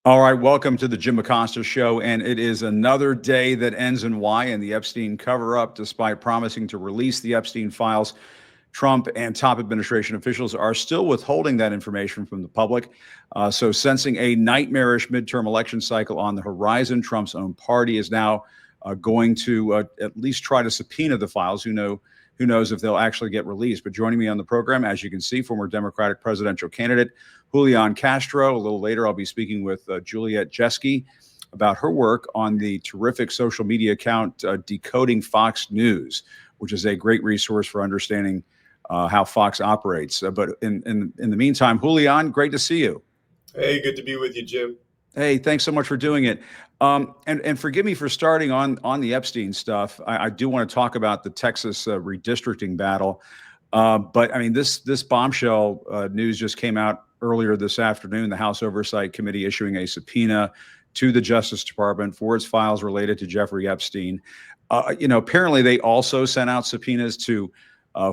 All right, welcome to the Jim Acosta Show. And it is another day that ends in Y in the Epstein cover up. Despite promising to release the Epstein files, Trump and top administration officials are still withholding that information from the public. So, sensing a nightmarish midterm election cycle on the horizon, Trump's own party is now going to at least try to subpoena the files. Who knows if they'll actually get released? But joining me on the program, as you can see, former Democratic presidential candidate Julian Castro. A little later, I'll be speaking with Juliet Jeske about her work on the terrific social media account Decoding Fox News, which is a great resource for understanding how Fox operates. But in the meantime, Julian, great to see you. Hey, good to be with you, Jim. Hey, thanks so much for doing it. And forgive me for starting on the Epstein stuff. I do want to talk about the Texas redistricting battle. But I mean, this bombshell news just came out earlier this afternoon. The House Oversight Committee issuing a subpoena to the Justice Department for its files related to Jeffrey Epstein. Apparently they also sent out subpoenas to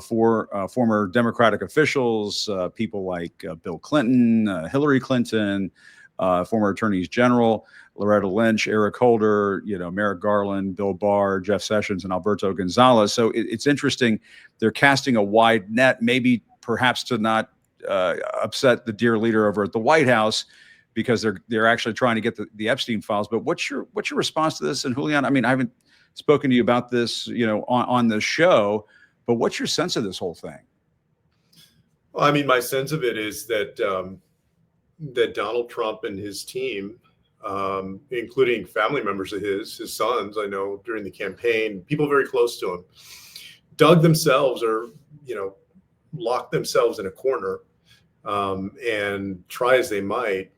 for former Democratic officials, people like Bill Clinton, Hillary Clinton, former attorneys general, Loretta Lynch, Eric Holder, Merrick Garland, Bill Barr, Jeff Sessions, and Alberto Gonzalez. So it's interesting. They're casting a wide net, maybe perhaps to not upset the dear leader over at the White House, because they're actually trying to get the Epstein files. But what's your response to this? And Julian, I mean, I haven't spoken to you about this, on the show, but what's your sense of this whole thing? Well, I mean, my sense of it is that that Donald Trump and his team, including family members of his sons, I know during the campaign, people very close to him, dug themselves or, locked themselves in a corner, and try as they might,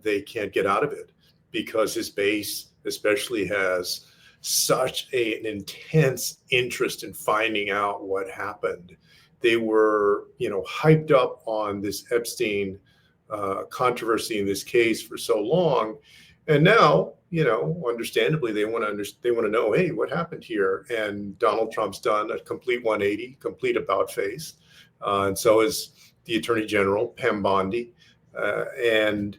they can't get out of it because his base especially has such an intense interest in finding out what happened. They were, hyped up on this Epstein controversy in this case for so long, and now, understandably, they want to know, hey, what happened here? And Donald Trump's done a complete 180, complete about face, and so is the Attorney General Pam Bondi, and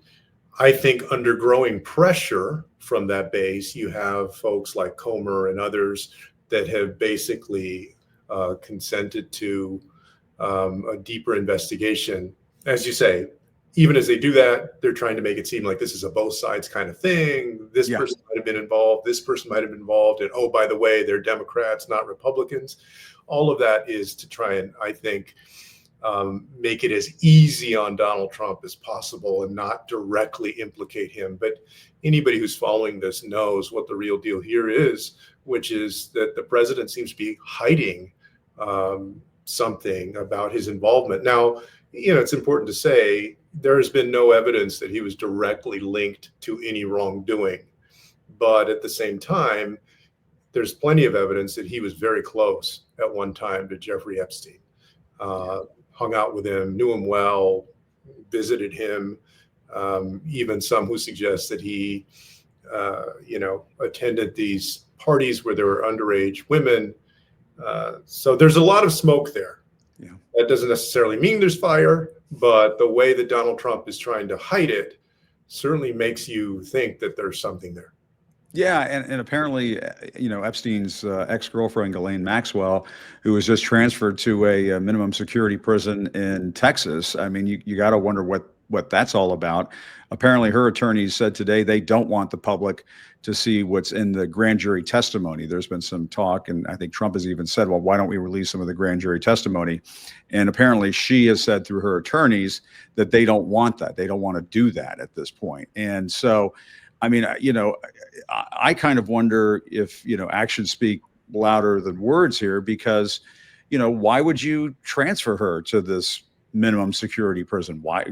I think under growing pressure from that base, you have folks like Comer and others that have basically consented to a deeper investigation. As you say, even as they do that, they're trying to make it seem like this is a both sides kind of thing. This person might have been involved. This person might have been involved. And oh, by the way, they're Democrats, not Republicans. All of that is to try and, I think, make it as easy on Donald Trump as possible and not directly implicate him. But anybody who's following this knows what the real deal here is, which is that the president seems to be hiding something about his involvement. Now, it's important to say there has been no evidence that he was directly linked to any wrongdoing. But at the same time, there's plenty of evidence that he was very close at one time to Jeffrey Epstein, hung out with him, knew him well, visited him, even some who suggest that he, attended these parties where there were underage women. So there's a lot of smoke there. Yeah. That doesn't necessarily mean there's fire, but the way that Donald Trump is trying to hide it certainly makes you think that there's something there. Yeah, and apparently, Epstein's ex-girlfriend, Ghislaine Maxwell, who was just transferred to a minimum security prison in Texas. I mean, you got to wonder what that's all about. Apparently, her attorneys said today they don't want the public to see what's in the grand jury testimony. There's been some talk, and I think Trump has even said, well, why don't we release some of the grand jury testimony? And apparently she has said through her attorneys that they don't want that. They don't want to do that at this point. And so, I mean, I kind of wonder if, actions speak louder than words here, because, why would you transfer her to this minimum security prison? Why,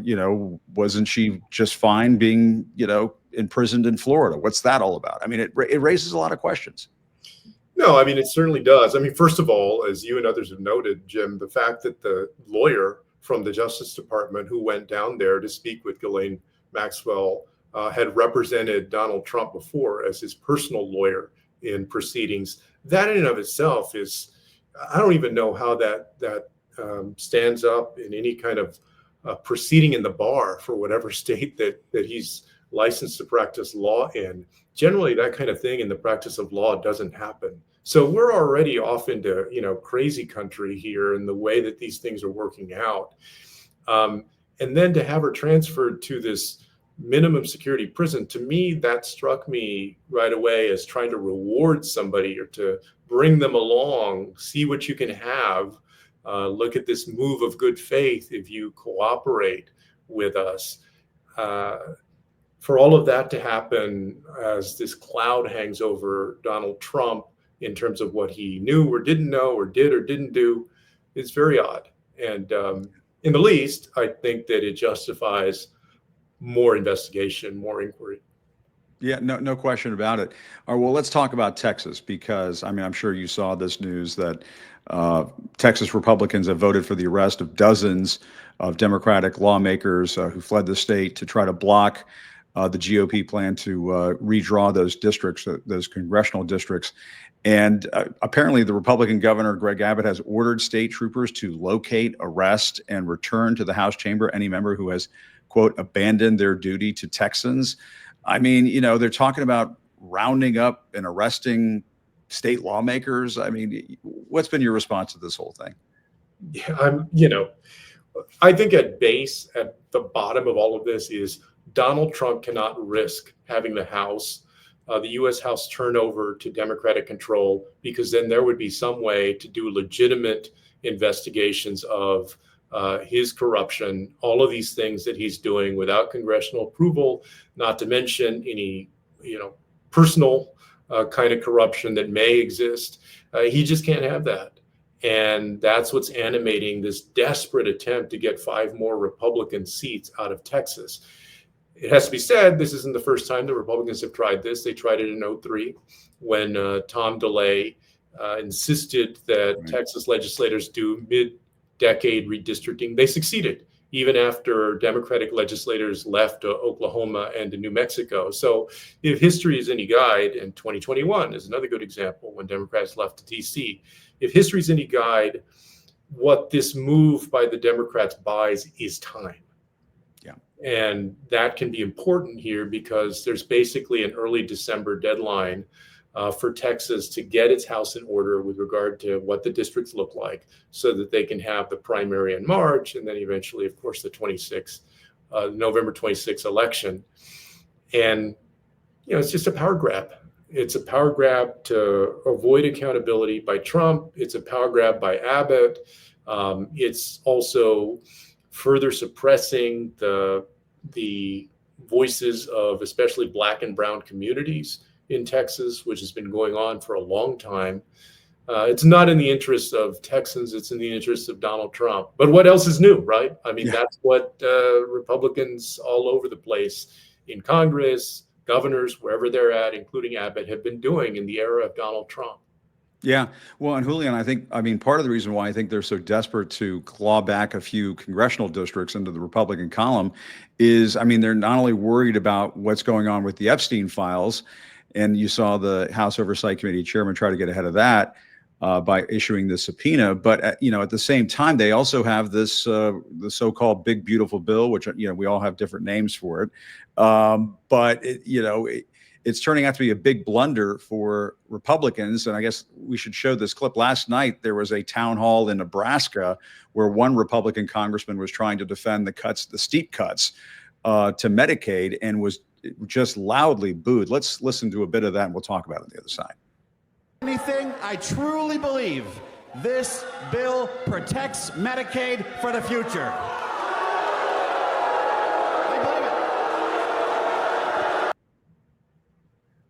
wasn't she just fine being, imprisoned in Florida? What's that all about? I mean, it raises a lot of questions. No, I mean, it certainly does. I mean, first of all, as you and others have noted, Jim, the fact that the lawyer from the Justice Department who went down there to speak with Ghislaine Maxwell had represented Donald Trump before as his personal lawyer in proceedings, that in and of itself is, I don't even know how that stands up in any kind of proceeding in the bar for whatever state that he's licensed to practice law in. Generally, that kind of thing in the practice of law doesn't happen. So we're already off into, crazy country here in the way that these things are working out. And then to have her transferred to this minimum security prison, to me, that struck me right away as trying to reward somebody or to bring them along, see what you can have. Look at this move of good faith if you cooperate with us. For all of that to happen as this cloud hangs over Donald Trump in terms of what he knew or didn't know or did or didn't do is very odd. And in the least, I think that it justifies more investigation, more inquiry. Yeah, no question about it. All right, well, let's talk about Texas because, I'm sure you saw this news that Texas Republicans have voted for the arrest of dozens of Democratic lawmakers who fled the state to try to block the GOP plan to redraw those districts, those congressional districts. And apparently the Republican governor, Greg Abbott, has ordered state troopers to locate, arrest, and return to the House chamber any member who has, quote, abandoned their duty to Texans. They're talking about rounding up and arresting state lawmakers. What's been your response to this whole thing? Yeah, I think at base, at the bottom of all of this is Donald Trump cannot risk having the House, the U.S. House turn over to Democratic control, because then there would be some way to do legitimate investigations of his corruption, all of these things that he's doing without congressional approval, not to mention any, personal kind of corruption that may exist. He just can't have that. And that's what's animating this desperate attempt to get 5 more Republican seats out of Texas. It has to be said, this isn't the first time the Republicans have tried this. They tried it in 2003 when Tom DeLay insisted that Texas legislators do mid-decade redistricting. They succeeded, even after Democratic legislators left Oklahoma and to New Mexico. So if history is any guide, and 2021 is another good example when Democrats left to DC, if history is any guide, what this move by the Democrats buys is time. Yeah. And that can be important here because there's basically an early December deadline for Texas to get its house in order with regard to what the districts look like so that they can have the primary in March and then eventually, of course, the November 26th election. And, it's just a power grab. It's a power grab to avoid accountability by Trump. It's a power grab by Abbott. It's also further suppressing the voices of especially Black and brown communities in Texas, which has been going on for a long time. It's not in the interest of Texans, it's in the interest of Donald Trump. But what else is new, right? That's what Republicans all over the place in Congress, governors, wherever they're at, including Abbott, have been doing in the era of Donald Trump. Yeah. Well, and Julian, I think, part of the reason why I think they're so desperate to claw back a few congressional districts into the Republican column is, they're not only worried about what's going on with the Epstein files, and you saw the House Oversight Committee chairman try to get ahead of that by issuing the subpoena. But, at the same time, they also have this, the so-called big, beautiful bill, which, we all have different names for it. But, it's turning out to be a big blunder for Republicans. And I guess we should show this clip. Last night, there was a town hall in Nebraska where one Republican congressman was trying to defend the steep cuts to Medicaid and was just loudly booed. Let's listen to a bit of that and we'll talk about it on the other side. Anything, I truly believe this bill protects Medicaid for the future. I believe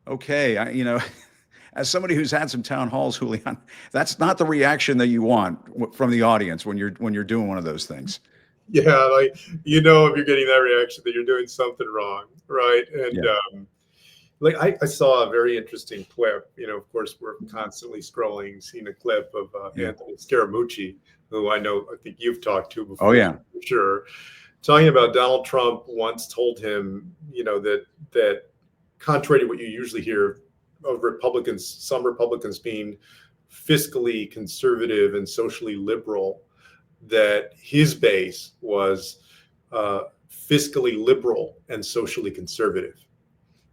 it. Okay, as somebody who's had some town halls, Julian, that's not the reaction that you want from the audience when you're doing one of those things. Yeah, if you're getting that reaction that you're doing something wrong, right? And I saw a very interesting clip. Of course, we're constantly scrolling, seeing a clip of Anthony Scaramucci, who I think you've talked to before. Oh yeah, for sure. Talking about Donald Trump once told him, that contrary to what you usually hear of Republicans, some Republicans being fiscally conservative and socially liberal, that his base was fiscally liberal and socially conservative.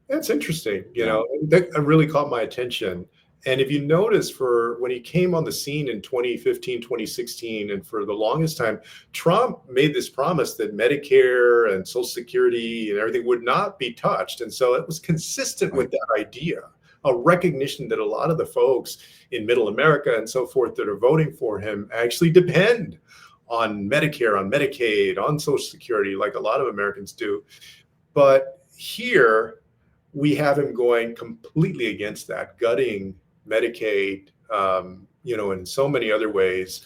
That's interesting. That really caught my attention. And if you notice, for when he came on the scene in 2015, 2016, and for the longest time, Trump made this promise that Medicare and Social Security and everything would not be touched. And so it was consistent with that idea, a recognition that a lot of the folks in middle America and so forth that are voting for him actually depend on Medicare, on Medicaid, on Social Security, like a lot of Americans do. But here we have him going completely against that, gutting Medicaid, and in so many other ways,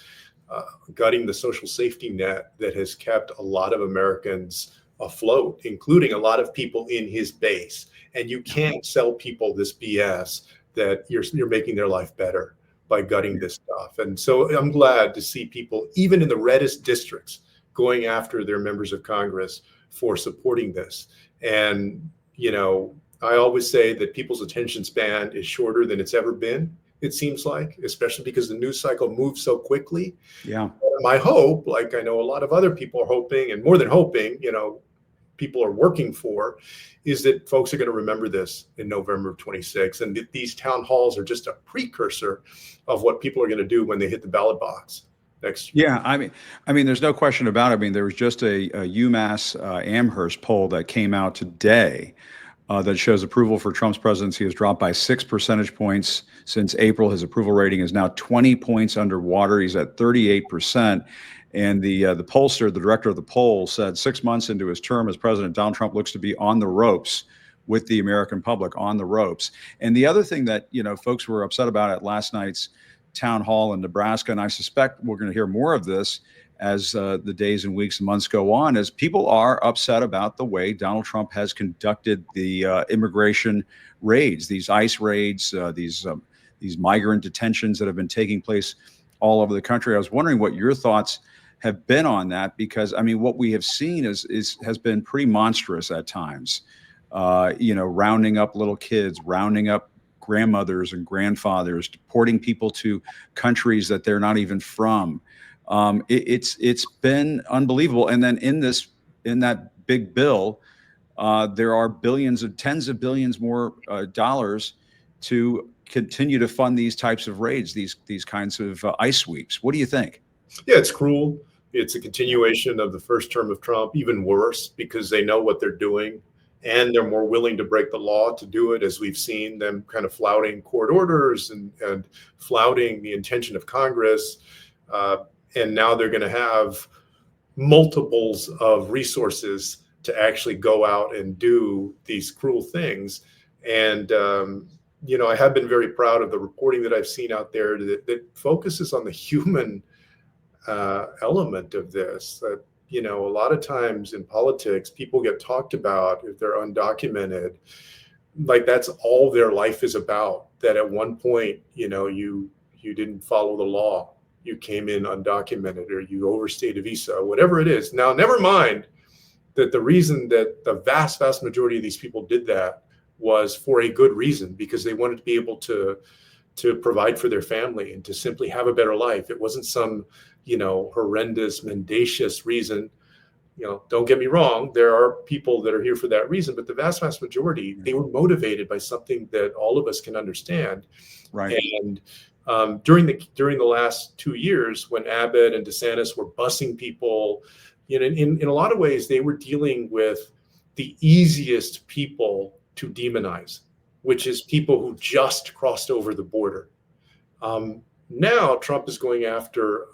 gutting the social safety net that has kept a lot of Americans afloat, including a lot of people in his base. And you can't sell people this BS that you're making their life better by gutting this stuff. And so I'm glad to see people, even in the reddest districts, going after their members of Congress for supporting this. And, I always say that people's attention span is shorter than it's ever been, it seems like, especially because the news cycle moves so quickly. Yeah. My hope, like I know a lot of other people are hoping, and more than hoping, people are working for, is that folks are going to remember this in November of 26, and that these town halls are just a precursor of what people are going to do when they hit the ballot box next year. Yeah, I mean, there's no question about it. I mean, there was just a UMass Amherst poll that came out today that shows approval for Trump's presidency has dropped by 6 percentage points since April. His approval rating is now 20 points underwater. He's at 38%. And the pollster, the director of the poll, said 6 months into his term as president, Donald Trump looks to be on the ropes with the American public, on the ropes. And the other thing that, folks were upset about at last night's town hall in Nebraska, and I suspect we're going to hear more of this as the days and weeks and months go on, is people are upset about the way Donald Trump has conducted the immigration raids, these ICE raids, these migrant detentions that have been taking place all over the country. I was wondering what your thoughts have been on that, because I mean, what we have seen has been pretty monstrous at times. Rounding up little kids, rounding up grandmothers and grandfathers, deporting people to countries that they're not even from. It's been unbelievable. And then in that big bill, there are tens of billions more dollars to continue to fund these types of raids, these kinds of ICE sweeps. What do you think? Yeah, it's cruel. It's a continuation of the first term of Trump, even worse, because they know what they're doing and they're more willing to break the law to do it, as we've seen them kind of flouting court orders and flouting the intention of Congress. And now they're going to have multiples of resources to actually go out and do these cruel things. And, I have been very proud of the reporting that I've seen out there that focuses on the human element of this. That, a lot of times in politics, people get talked about if they're undocumented, like that's all their life is about. That at one point, you didn't follow the law. You came in undocumented, or you overstayed a visa, whatever it is. Now, never mind that the reason that the vast, vast majority of these people did that was for a good reason, because they wanted to be able to provide for their family and to simply have a better life. It wasn't some, horrendous, mendacious reason. Don't get me wrong, there are people that are here for that reason, but the vast, vast majority, they were motivated by something that all of us can understand. Right. And during the last 2 years, when Abbott and DeSantis were busing people, in a lot of ways, they were dealing with the easiest people to demonize, which is people who just crossed over the border. Now Trump is going after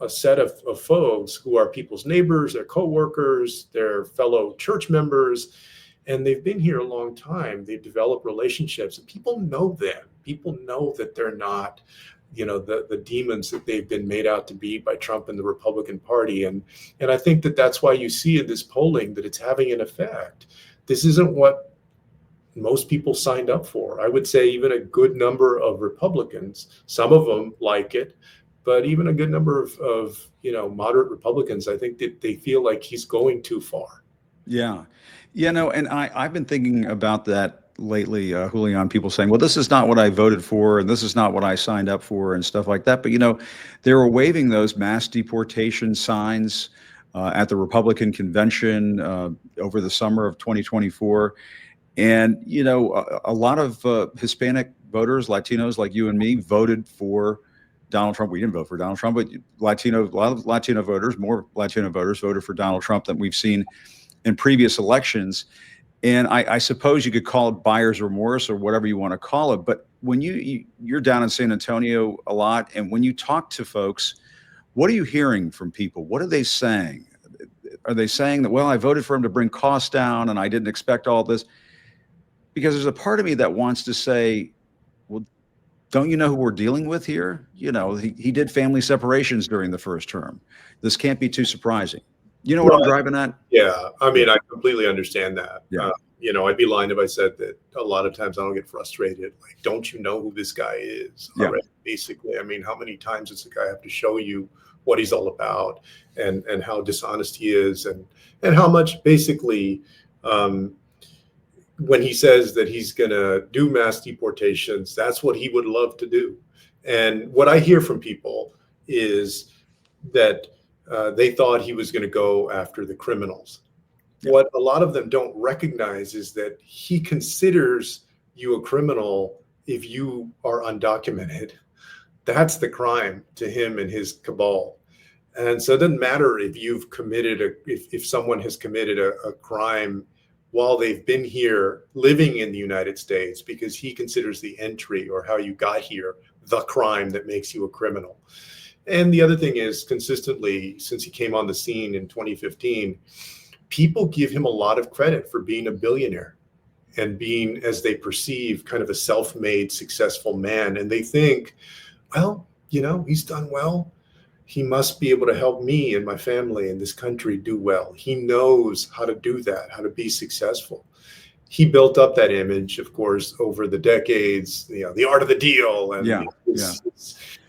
a set of folks who are people's neighbors, their coworkers, their fellow church members, and they've been here a long time. They've developed relationships, and people know them. People know that they're not, the demons that they've been made out to be by Trump and the Republican Party. And I think that that's why you see in this polling that it's having an effect. This isn't what most people signed up for. I would say even a good number of Republicans, some of them like it, but even a good number of moderate Republicans, I think that they feel like he's going too far. Yeah. And I've been thinking about that lately, Julian, people saying, well, this is not what I voted for, and this is not what I signed up for, and stuff like that. But, they were waving those mass deportation signs at the Republican convention over the summer of 2024. And, you know, a lot of Hispanic voters, Latinos like you and me, voted for Donald Trump. We didn't vote for Donald Trump, but a lot of Latino voters, more Latino voters voted for Donald Trump than we've seen in previous elections. And I suppose you could call it buyer's remorse or whatever you want to call it. But when you're down in San Antonio a lot, and when you talk to folks, what are you hearing from people? What are they saying? Are they saying that, well, I voted for him to bring costs down and I didn't expect all this? Because there's a part of me that wants to say, well, don't you know who we're dealing with here? You know, he did family separations during the first term. This can't be too surprising. You know what I'm driving at? Yeah, I mean, I completely understand that. Yeah. You know, I'd be lying if I said that a lot of times I don't get frustrated. Like, don't you know who this guy is? Yeah. Already, basically, I mean, how many times does the guy have to show you what he's all about and how dishonest he is and how much basically when he says that he's going to do mass deportations, that's what he would love to do. And what I hear from people is that they thought he was going to go after the criminals. Yeah. What a lot of them don't recognize is that he considers you a criminal if you are undocumented. That's the crime to him and his cabal. And so it doesn't matter if you've committed if someone has committed a crime while they've been here living in the United States, because he considers the entry or how you got here the crime that makes you a criminal. And the other thing is, consistently, since he came on the scene in 2015, people give him a lot of credit for being a billionaire and being, as they perceive, kind of a self-made, successful man. And they think, well, you know, he's done well. He must be able to help me and my family and this country do well. He knows how to do that, how to be successful. He built up that image, of course, over the decades, you know, The Art of the Deal and his,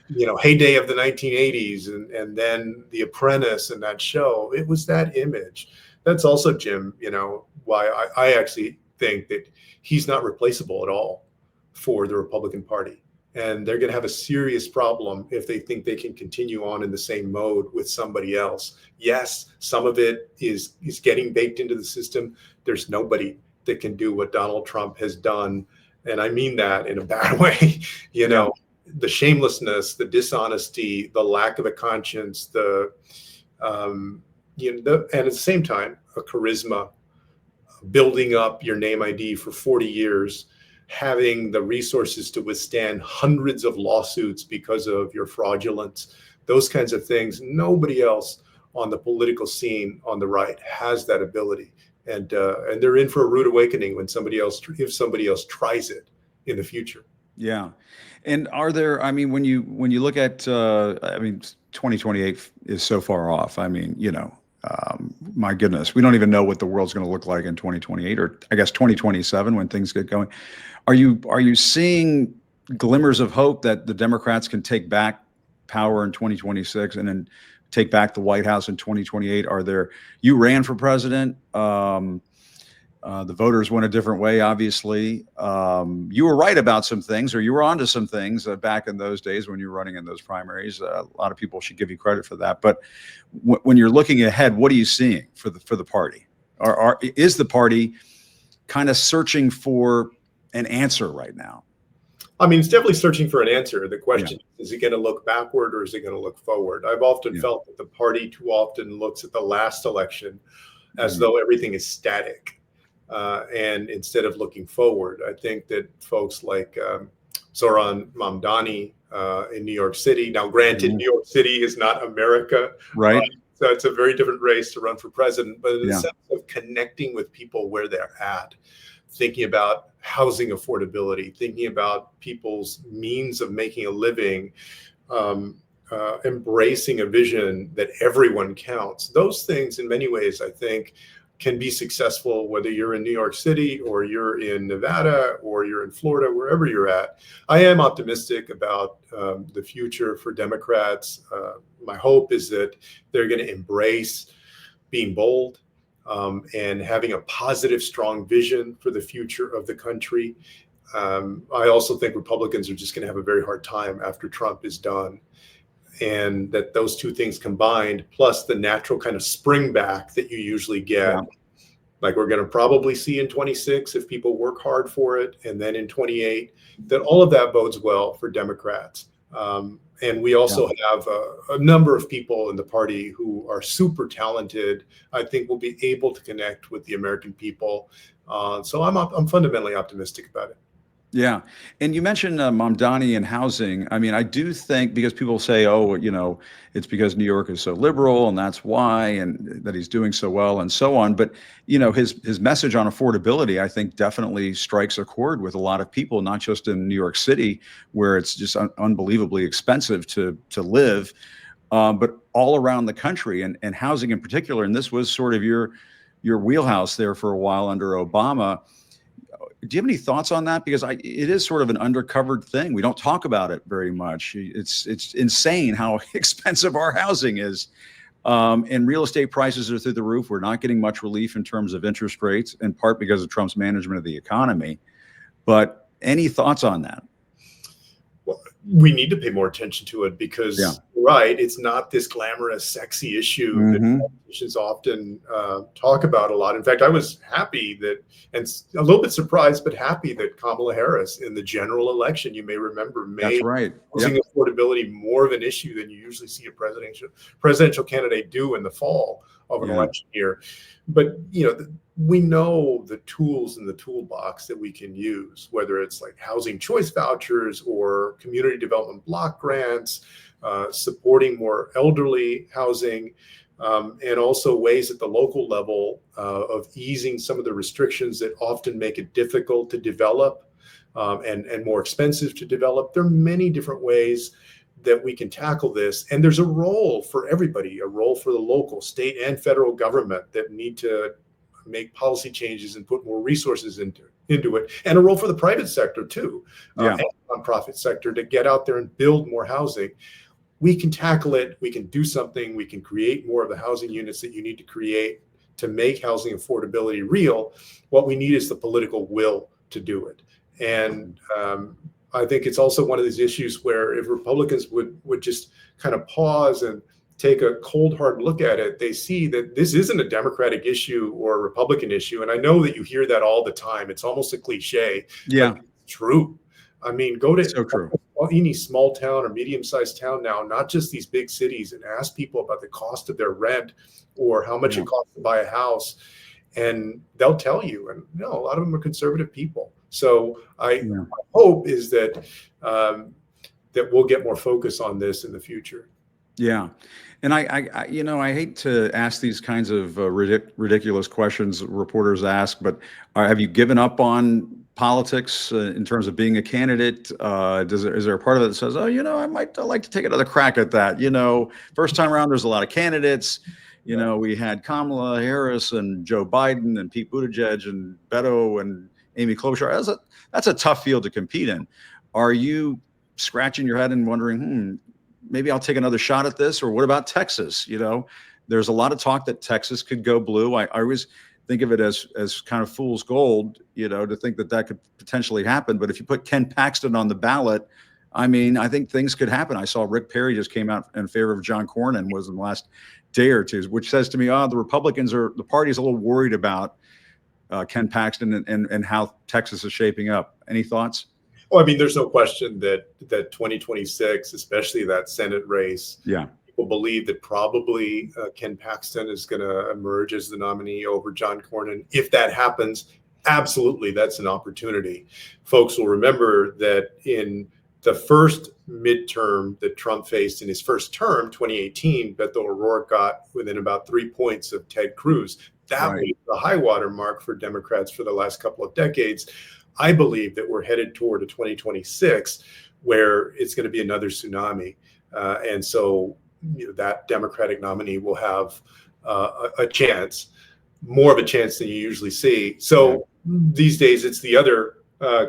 you know, heyday of the 1980s and then The Apprentice and that show. It was that image. That's also, Jim, you know, why I actually think that he's not replaceable at all for the Republican Party. And they're going to have a serious problem if they think they can continue on in the same mode with somebody else. Yes, some of it is getting baked into the system. There's nobody that can do what Donald Trump has done. And I mean that in a bad way. You know, the shamelessness, the dishonesty, the lack of a conscience, and at the same time, a charisma, building up your name ID for 40 years, having the resources to withstand hundreds of lawsuits because of your fraudulence, those kinds of things. Nobody else on the political scene on the right has that ability. And they're in for a rude awakening when if somebody else tries it in the future. Yeah. And are there, I mean, when you look at, I mean, 2028 is so far off. I mean, you know, my goodness, we don't even know what the world's going to look like in 2028 or I guess 2027 when things get going. Are you seeing glimmers of hope that the Democrats can take back power in 2026 and then take back the White House in 2028? You ran for president. The voters went a different way, obviously. You were right about some things, or you were onto some things back in those days when you were running in those primaries. A lot of people should give you credit for that. But when you're looking ahead, what are you seeing for the party? Is the party kind of searching for an answer right now? I mean, it's definitely searching for an answer. The question is it going to look backward or is it going to look forward? I've often felt that the party too often looks at the last election as though everything is static. And instead of looking forward, I think that folks like Zoran Mamdani in New York City, now granted, New York City is not America, right? So it's a very different race to run for president, but in the sense of connecting with people where they're at, thinking about housing affordability, thinking about people's means of making a living, embracing a vision that everyone counts. Those things, in many ways, I think, can be successful whether you're in New York City or you're in Nevada or you're in Florida, wherever you're at. I am optimistic about the future for Democrats. My hope is that they're going to embrace being bold and having a positive, strong vision for the future of the country. I also think Republicans are just going to have a very hard time after Trump is done. and that those two things combined, plus the natural kind of spring back that you usually get, Yeah. like we're going to probably see in 26 if people work hard for it, and then in 28, that all of that bodes well for Democrats. And we also have a number of people in the party who are super talented. I think will be able to connect with the American people. So I'm fundamentally optimistic about it. Yeah. And you mentioned Mamdani and housing. I mean, I do think because people say, oh, you know, it's because New York is so liberal and that's why, and that he's doing so well and so on. But, you know, his message on affordability, I think definitely strikes a chord with a lot of people, not just in New York City, where it's just unbelievably expensive to live, but all around the country, and housing in particular. And this was sort of your wheelhouse there for a while under Obama. Do you have any thoughts on that? Because it is sort of an undercovered thing. We don't talk about it very much. It's insane how expensive our housing is. And real estate prices are through the roof. We're not getting much relief in terms of interest rates, in part because of Trump's management of the economy. But any thoughts on that? Well, we need to pay more attention to it because, right, it's not this glamorous, sexy issue that politicians often talk about a lot. In fact, I was happy that, and a little bit surprised, but happy that Kamala Harris in the general election, you may remember, made housing affordability more of an issue than you usually see a presidential candidate do in the fall of an election year. But, you know, we know the tools in the toolbox that we can use, whether it's like housing choice vouchers or community development block grants, supporting more elderly housing, and also ways at the local level of easing some of the restrictions that often make it difficult to develop and more expensive to develop. There are many different ways that we can tackle this. And there's a role for everybody, a role for the local, state, and federal government that need to make policy changes and put more resources into it, and a role for the private sector too, and the nonprofit sector to get out there and build more housing. We can tackle it. We can do something. We can create more of the housing units that you need to create to make housing affordability real. What we need is the political will to do it. And I think it's also one of these issues where if Republicans would just kind of pause and take a cold, hard look at it, they see that this isn't a Democratic issue or a Republican issue. And I know that you hear that all the time. It's almost a cliche. Yeah. But it's true. I mean, go to true. any small town or medium-sized town now, not just these big cities, and ask people about the cost of their rent or how much it costs to buy a house. And they'll tell you, and a lot of them are conservative people. So I hope is that that we'll get more focus on this in the future. Yeah. And I you know, I hate to ask these kinds of ridiculous questions reporters ask, but have you given up on politics in terms of being a candidate? Is there a part of it that says, oh, you know, I'd like to take another crack at that? You know, first time around, there's a lot of candidates. You know, we had Kamala Harris and Joe Biden and Pete Buttigieg and Beto and Amy Klobuchar. That's a tough field to compete in. Are you scratching your head and wondering, maybe I'll take another shot at this? Or what about Texas? You know, there's a lot of talk that Texas could go blue. I always think of it as kind of fool's gold, you know, to think that could potentially happen. But if you put Ken Paxton on the ballot, I mean, I think things could happen. I saw Rick Perry just came out in favor of John Cornyn was in the last day or two, which says to me, the party's a little worried about Ken Paxton and how Texas is shaping up. Any thoughts? Well, I mean, there's no question that 2026, especially that Senate race, people believe that probably Ken Paxton is going to emerge as the nominee over John Cornyn. If that happens, absolutely, that's an opportunity. Folks will remember that in the first midterm that Trump faced in his first term, 2018, Beto O'Rourke got within about 3 points of Ted Cruz. That was the high water mark for Democrats for the last couple of decades. I believe that we're headed toward a 2026 where it's going to be another tsunami. And so that Democratic nominee will have a chance, more of a chance than you usually see. So these days it's the other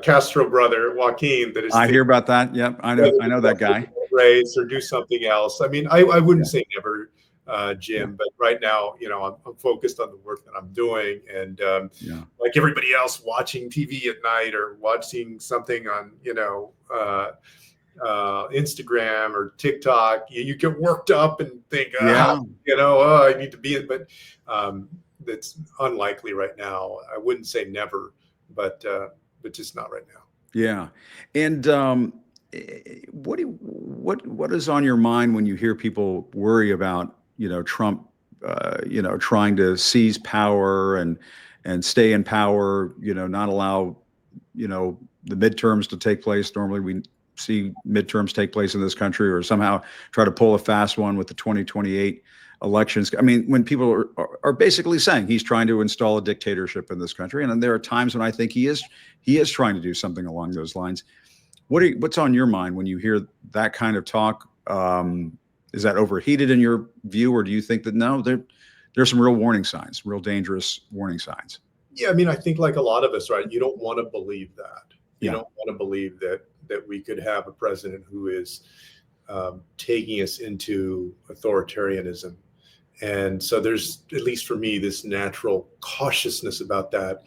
Castro brother, Joaquin, that is. I hear about that. Yep. I know that guy. Race or do something else. I mean, I wouldn't say never, Jim, but right now, you know, I'm focused on the work that I'm doing, and like everybody else, watching TV at night or watching something on, you know, Instagram or TikTok, you get worked up and think, Yeah. I need to be it. But that's unlikely right now. I wouldn't say never, but just not right now. Yeah. And what is on your mind when you hear people worry about, Trump, trying to seize power and stay in power, not allow, the midterms to take place. Normally we see midterms take place in this country, or somehow try to pull a fast one with the 2028 elections. I mean, when people are basically saying he's trying to install a dictatorship in this country, and then there are times when I think he is trying to do something along those lines. What's on your mind when you hear that kind of talk? Is that overheated in your view, or do you think that no, there's some real warning signs, real dangerous warning signs? Yeah, I mean, I think like a lot of us, right? You don't want to believe that. You don't want to believe that we could have a president who is taking us into authoritarianism. And so there's, at least for me, this natural cautiousness about that.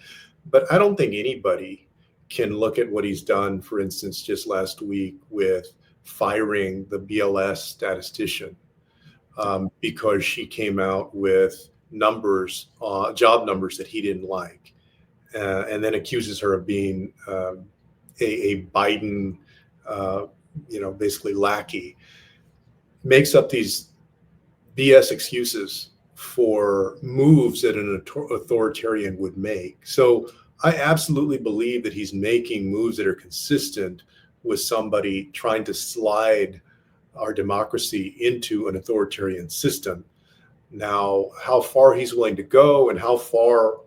But I don't think anybody can look at what he's done, for instance, just last week with firing the BLS statistician because she came out with numbers, job numbers that he didn't like, and then accuses her of being a Biden, basically lackey, makes up these BS excuses for moves that an authoritarian would make. So I absolutely believe that he's making moves that are consistent with somebody trying to slide our democracy into an authoritarian system. Now, how far he's willing to go and how far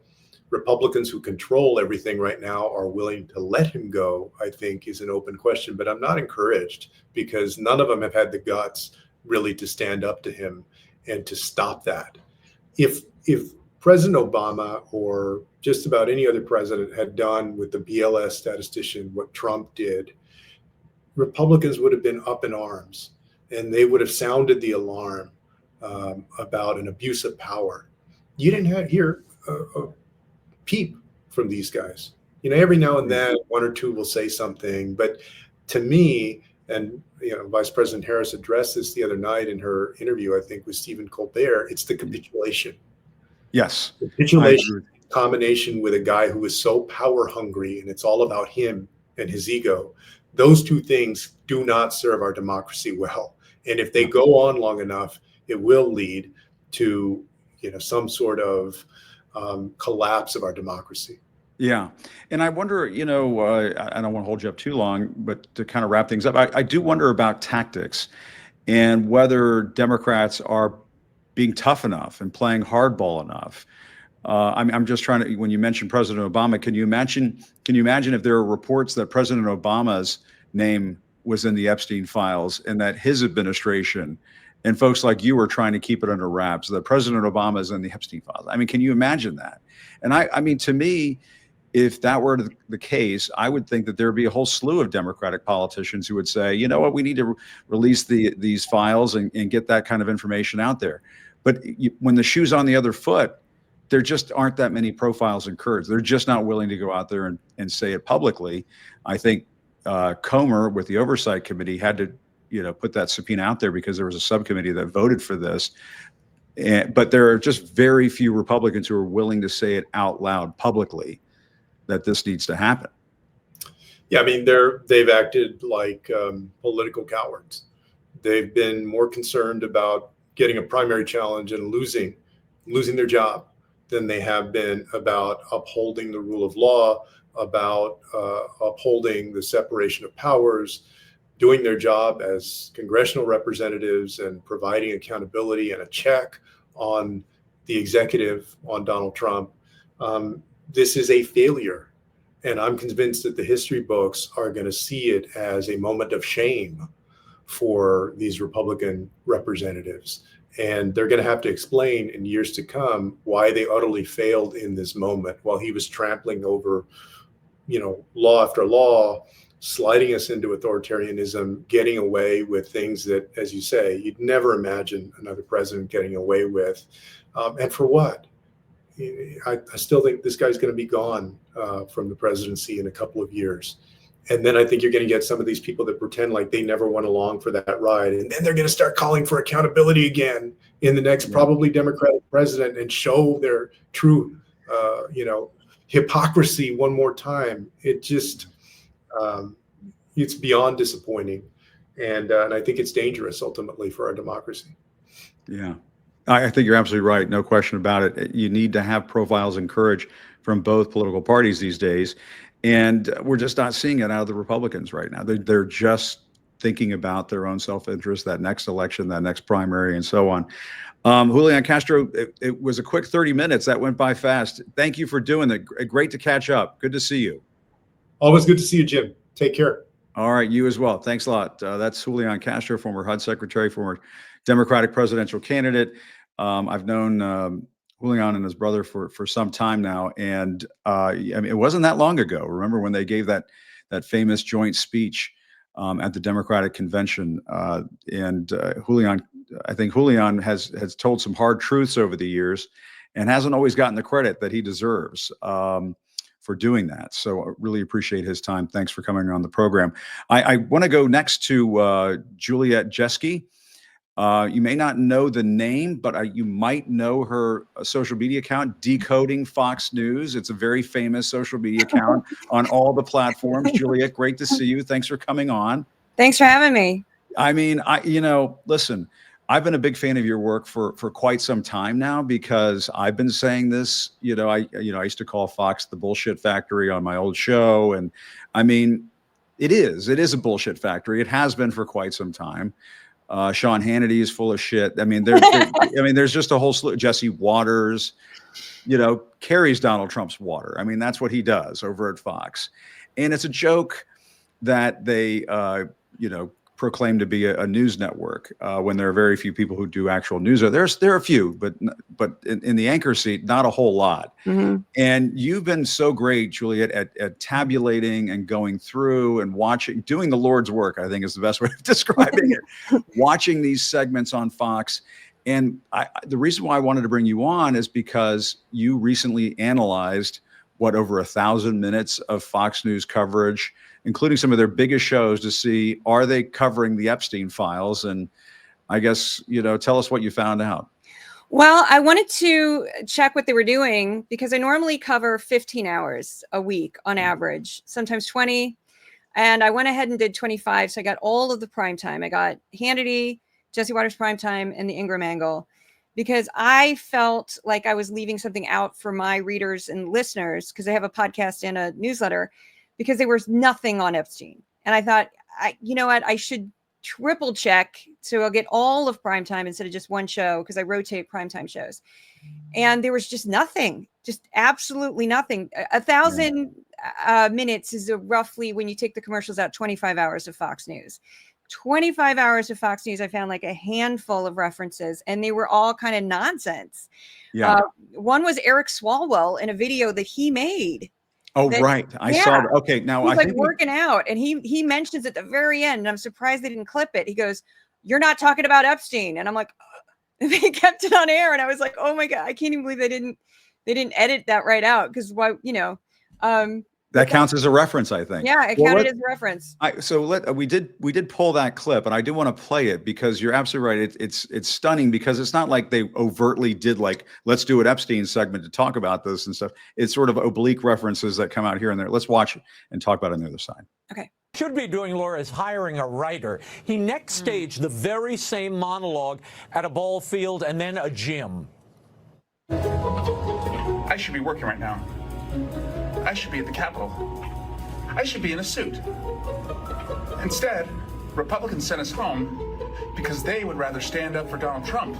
Republicans who control everything right now are willing to let him go, I think is an open question. But I'm not encouraged, because none of them have had the guts really to stand up to him and to stop that. If President Obama or just about any other president had done with the BLS statistician what Trump did, Republicans would have been up in arms, and they would have sounded the alarm about an abuse of power. You didn't hear a peep from these guys. Every now and then one or two will say something, but to me, and Vice President Harris addressed this the other night in her interview, I think, with Stephen Colbert, it's the capitulation. Yes. Capitulation in combination with a guy who is so power hungry and it's all about him and his ego. Those two things do not serve our democracy well. And if they go on long enough, it will lead to, some sort of collapse of our democracy. Yeah. And I wonder, I don't want to hold you up too long, but to kind of wrap things up, I do wonder about tactics and whether Democrats are being tough enough and playing hardball enough. I'm just trying to, when you mentioned President Obama, can you imagine if there are reports that President Obama's name was in the Epstein files and that his administration and folks like you are trying to keep it under wraps, that President Obama is in the Epstein files? I mean, can you imagine that? And I mean, to me, if that were the case, I would think that there would be a whole slew of Democratic politicians who would say, you know what, we need to release these files and get that kind of information out there. But when the shoe's on the other foot, there just aren't that many profiles encouraged. They're just not willing to go out there and say it publicly. I think Comer with the Oversight Committee had to, put that subpoena out there because there was a subcommittee that voted for this. But there are just very few Republicans who are willing to say it out loud publicly that this needs to happen. Yeah, I mean, they've acted like political cowards. They've been more concerned about getting a primary challenge and losing their job than they have been about upholding the rule of law, about upholding the separation of powers, doing their job as congressional representatives and providing accountability and a check on the executive, on Donald Trump. This is a failure. And I'm convinced that the history books are going to see it as a moment of shame for these Republican representatives. And they're going to have to explain in years to come why they utterly failed in this moment while he was trampling over, law after law, sliding us into authoritarianism, getting away with things that, as you say, you'd never imagine another president getting away with. And for what? I still think this guy's going to be gone from the presidency in a couple of years. And then I think you're going to get some of these people that pretend like they never went along for that ride. And then they're going to start calling for accountability again in the next probably Democratic president and show their true, hypocrisy one more time. It just, it's beyond disappointing. And I think it's dangerous ultimately for our democracy. Yeah, I think you're absolutely right. No question about it. You need to have profiles and courage from both political parties these days. And we're just not seeing it out of the Republicans right now. They're just thinking about their own self-interest, that next election, that next primary, and so on. Julian Castro, it was a quick 30 minutes. That went by fast. Thank you for doing it. Great to catch up. Good to see you. Always good to see you, Jim. Take care. All right, you as well. Thanks a lot. That's Julian Castro, former HUD secretary, former Democratic presidential candidate. I've known Julian and his brother for some time now, and I mean, it wasn't that long ago. Remember when they gave that famous joint speech at the Democratic convention? And Julian, I think Julian has told some hard truths over the years, and hasn't always gotten the credit that he deserves for doing that. So I really appreciate his time. Thanks for coming on the program. I want to go next to Juliet Jeske. You may not know the name, but you might know her social media account, Decoding Fox News. It's a very famous social media account on all the platforms. Juliet, great to see you. Thanks for coming on. Thanks for having me. I mean, listen, I've been a big fan of your work for quite some time now, because I've been saying this. I used to call Fox the bullshit factory on my old show, and I mean, it is a bullshit factory. It has been for quite some time. Sean Hannity is full of shit. I mean, there's just a whole slew. Jesse Waters, carries Donald Trump's water. I mean, that's what he does over at Fox. And it's a joke that they, proclaim to be a news network when there are very few people who do actual news. There are a few, but in the anchor seat, not a whole lot. Mm-hmm. And you've been so great, Juliet, at tabulating and going through and watching, doing the Lord's work, I think is the best way of describing it. Watching these segments on Fox. And the reason why I wanted to bring you on is because you recently analyzed over 1,000 minutes of Fox News coverage, including some of their biggest shows, to see, are they covering the Epstein files? And I guess, tell us what you found out. Well, I wanted to check what they were doing, because I normally cover 15 hours a week on average, sometimes 20. And I went ahead and did 25. So I got all of the prime time. I got Hannity, Jesse Waters prime time, and the Ingram angle, because I felt like I was leaving something out for my readers and listeners, because I have a podcast and a newsletter, because there was nothing on Epstein. And I thought, you know what, I should triple check, so I'll get all of primetime instead of just one show, because I rotate primetime shows. And there was just nothing, just absolutely nothing. 1,000 minutes is roughly, when you take the commercials out, 25 hours of Fox News. 25 hours of Fox News, I found like a handful of references, and they were all kind of nonsense. Yeah. One was Eric Swalwell in a video that he made. Oh, right. I saw that. Okay. Now he's like working out, and he mentions at the very end, and I'm surprised they didn't clip it. He goes, "You're not talking about Epstein." And I'm like, they kept it on air. And I was like, oh my God, I can't even believe they didn't edit that right out. Cause why, that counts as a reference, I think. Yeah, it counted as a reference. We did pull that clip, and I do want to play it, because you're absolutely right. It's stunning, because it's not like they overtly did like, let's do an Epstein segment to talk about this and stuff. It's sort of oblique references that come out here and there. Let's watch it and talk about it on the other side. Okay. Should be doing, Laura, is hiring a writer. He next staged the very same monologue at a ball field and then a gym. I should be working right now. I should be at the Capitol. I should be in a suit. Instead, Republicans sent us home because they would rather stand up for Donald Trump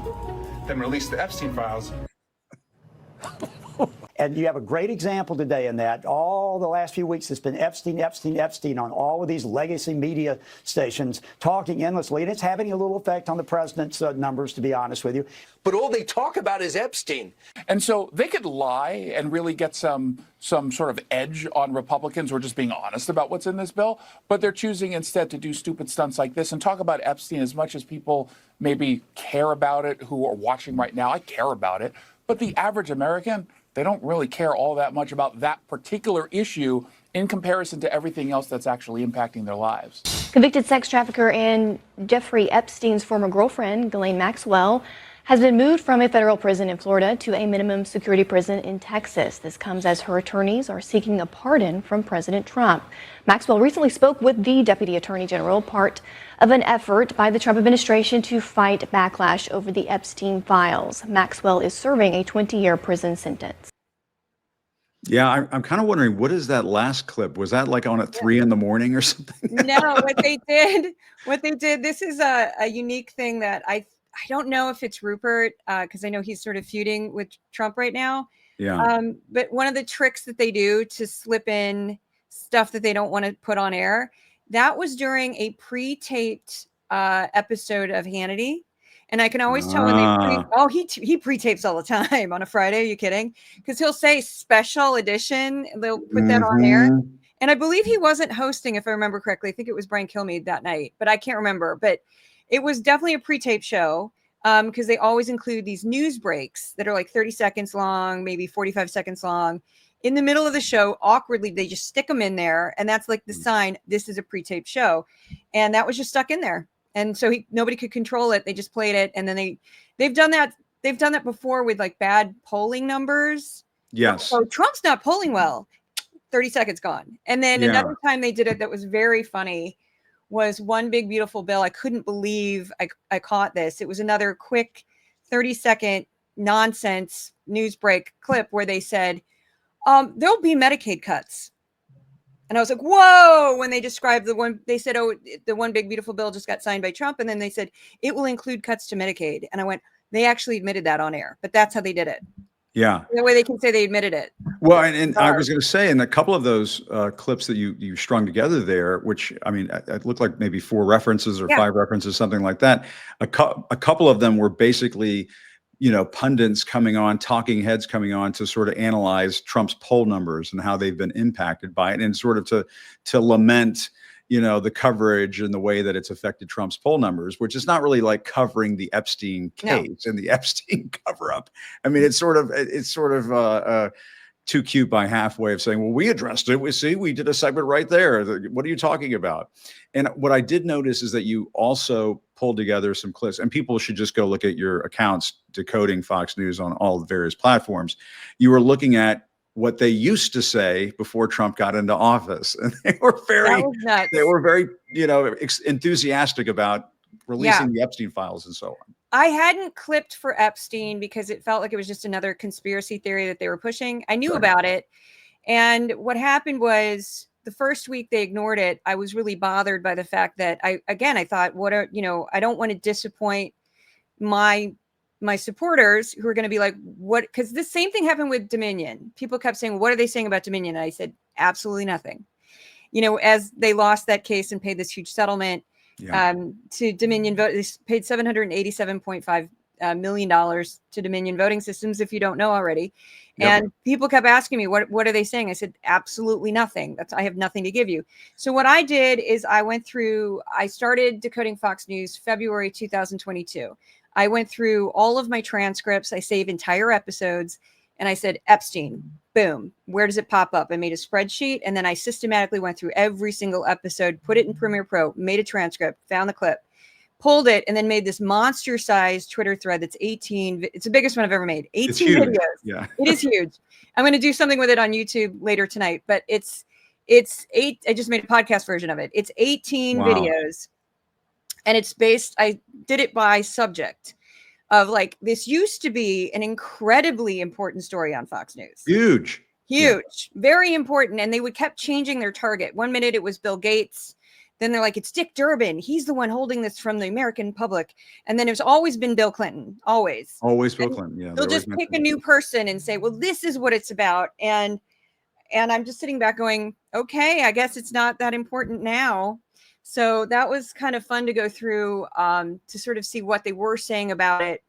than release the Epstein files. And you have a great example today in that. All the last few weeks, it's been Epstein, Epstein, Epstein on all of these legacy media stations talking endlessly. And it's having a little effect on the president's numbers, to be honest with you. But all they talk about is Epstein. And so they could lie and really get some sort of edge on Republicans who are just being honest about what's in this bill. But they're choosing instead to do stupid stunts like this and talk about Epstein as much as people maybe care about it who are watching right now. I care about it. But the average American, they don't really care all that much about that particular issue in comparison to everything else that's actually impacting their lives. Convicted sex trafficker and Jeffrey Epstein's former girlfriend, Ghislaine Maxwell, has been moved from a federal prison in Florida to a minimum security prison in Texas. This comes as her attorneys are seeking a pardon from President Trump. Maxwell recently spoke with the Deputy Attorney General, part of an effort by the Trump administration to fight backlash over the Epstein files. Maxwell is serving a 20-year prison sentence. Yeah, I'm kind of wondering, what is that last clip? Was that like on at 3 in the morning or something? No, what they did, this is a unique thing that I don't know if it's Rupert, because I know he's sort of feuding with Trump right now. Yeah. But one of the tricks that they do to slip in stuff that they don't want to put on air, that was during a pre-taped episode of Hannity. And I can always tell when he pre-tapes all the time on a Friday. Are you kidding? Because he'll say special edition. They'll put that on air. And I believe he wasn't hosting, if I remember correctly. I think it was Brian Kilmeade that night, but I can't remember. But it was definitely a pre-tape show because they always include these news breaks that are like 30 seconds long, maybe 45 seconds long. In the middle of the show, awkwardly, they just stick them in there. And that's like the sign, this is a pre-taped show. And that was just stuck in there. And so nobody could control it. They just played it. And then they've done that. They've done that before with like bad polling numbers. Yes. So Trump's not polling well. 30 seconds gone. And then another time they did it that was very funny was One Big Beautiful Bill. I couldn't believe I caught this. It was another quick 30-second nonsense news break clip where they said, there'll be Medicaid cuts. And I was like, whoa, when they described the one, they said, oh, the One Big Beautiful Bill just got signed by Trump. And then they said, it will include cuts to Medicaid. And I went, they actually admitted that on air, but that's how they did it. Yeah. The way they can say they admitted it. Well, and I was going to say, in a couple of those clips that you strung together there, which, I mean, it looked like maybe 4 references or 5 references, something like that. A couple of them were basically, pundits coming on, talking heads coming on to sort of analyze Trump's poll numbers and how they've been impacted by it, and sort of to lament, the coverage and the way that it's affected Trump's poll numbers, which is not really like covering the Epstein case and the Epstein cover up. I mean, it's sort of too cute by halfway of saying, well, we addressed it. We did a segment right there. What are you talking about? And what I did notice is that you also pulled together some clips, and people should just go look at your accounts, Decoding Fox News, on all the various platforms. You were looking at what they used to say before Trump got into office. And they were very enthusiastic about releasing the Epstein files and so on. I hadn't clipped for Epstein because it felt like it was just another conspiracy theory that they were pushing. I knew about it. And what happened was the first week they ignored it. I was really bothered by the fact that I thought, I don't want to disappoint my supporters who are going to be like, what? Because the same thing happened with Dominion. People kept saying, what are they saying about Dominion? And I said, absolutely nothing. As they lost that case and paid this huge settlement to Dominion Vote, they paid $787.5 million to Dominion Voting Systems, if you don't know already. And people kept asking me, what are they saying? I said, absolutely nothing. I have nothing to give you. So what I did is I started Decoding Fox News February 2022. I went through all of my transcripts. I saved entire episodes and I said, Epstein, boom, where does it pop up? I made a spreadsheet and then I systematically went through every single episode, put it in Premiere Pro, made a transcript, found the clip, pulled it, and then made this monster sized Twitter thread that's 18. It's the biggest one I've ever made. 18 videos. Yeah. It is huge. I'm going to do something with it on YouTube later tonight, but it's 8. I just made a podcast version of it. It's 18 videos. And it's I did it by subject of like, this used to be an incredibly important story on Fox News. Huge, very important. And they kept changing their target. 1 minute it was Bill Gates. Then they're like, it's Dick Durbin. He's the one holding this from the American public. And then it's always been Bill Clinton, always Bill Clinton. Yeah. They'll just pick a new person and say, well, this is what it's about. And I'm just sitting back going, okay, I guess it's not that important now. So that was kind of fun to go through to sort of see what they were saying about it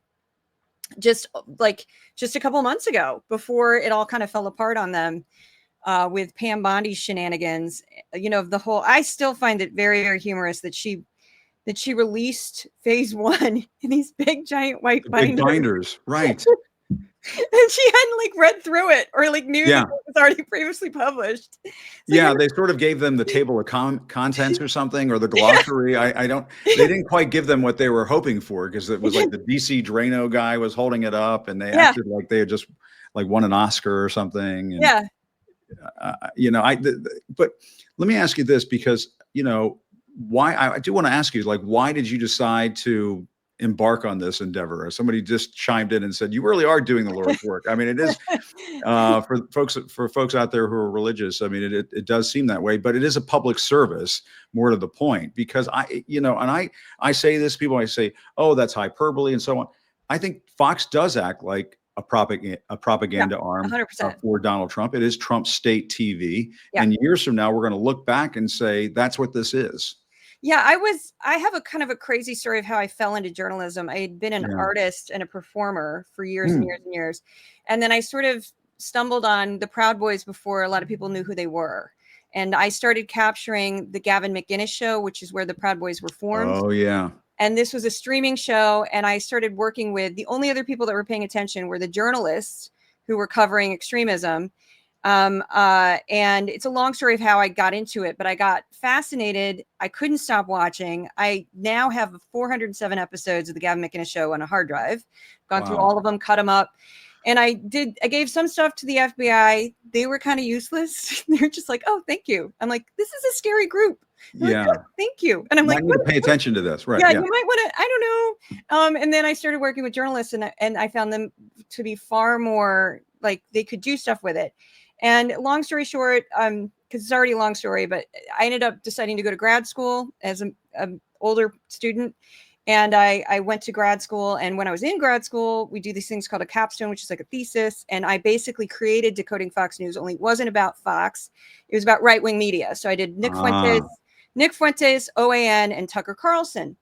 just a couple months ago before it all kind of fell apart on them with Pam Bondi's shenanigans. I still find it very, very humorous that she released phase 1 in these big giant white binders. Right. And she hadn't like read through it or like knew Yeah. that it was already previously published. So Yeah, you're- they sort of gave them the table of contents or something, or the glossary. I don't. They didn't quite give them what they were hoping for, because it was like the DC Drano guy was holding it up, and they Yeah. acted like they had just like won an Oscar or something. And, yeah. you know, but let me ask you this, because, you know, why I do want to ask you, like, why did you decide to embark on this endeavor? Somebody just chimed in and said, you really are doing the Lord's work. I mean, it is for folks out there who are religious. I mean, it does seem that way, but it is a public service, more to the point, because you know, and I say this, people might say, oh, that's hyperbole and so on. I think Fox does act like a propaganda arm 100%. for Donald Trump. It is Trump's state TV. Yeah. And years from now, we're going to look back and say, that's what this is. Yeah, I have a kind of a crazy story of how I fell into journalism. I had been an artist and a performer for years and years and years. And then I sort of stumbled on the Proud Boys before a lot of people knew who they were. And I started capturing the Gavin McInnes show, which is where the Proud Boys were formed. Oh, yeah. And this was a streaming show. And I started working with the only other people that were paying attention were the journalists who were covering extremism. And it's a long story of how I got into it, but I got fascinated. I couldn't stop watching. I now have 407 episodes of the Gavin McInnes show on a hard drive, gone through all of them, cut them up. And I gave some stuff to the FBI. They were kind of useless. They're just like, oh, thank you. I'm like, this is a scary group. They're like, oh, thank you. And I'm like, I need to pay attention to this. Right. Yeah, you might want to, I don't know. And then I started working with journalists and I found them to be far more like they could do stuff with it. And long story short, because it's already a long story, but I ended up deciding to go to grad school as an older student. And I went to grad school. And when I was in grad school, we do these things called a capstone, which is like a thesis. And I basically created Decoding Fox News, only it wasn't about Fox. It was about right-wing media. So I did Nick Fuentes, OAN, and Tucker Carlson.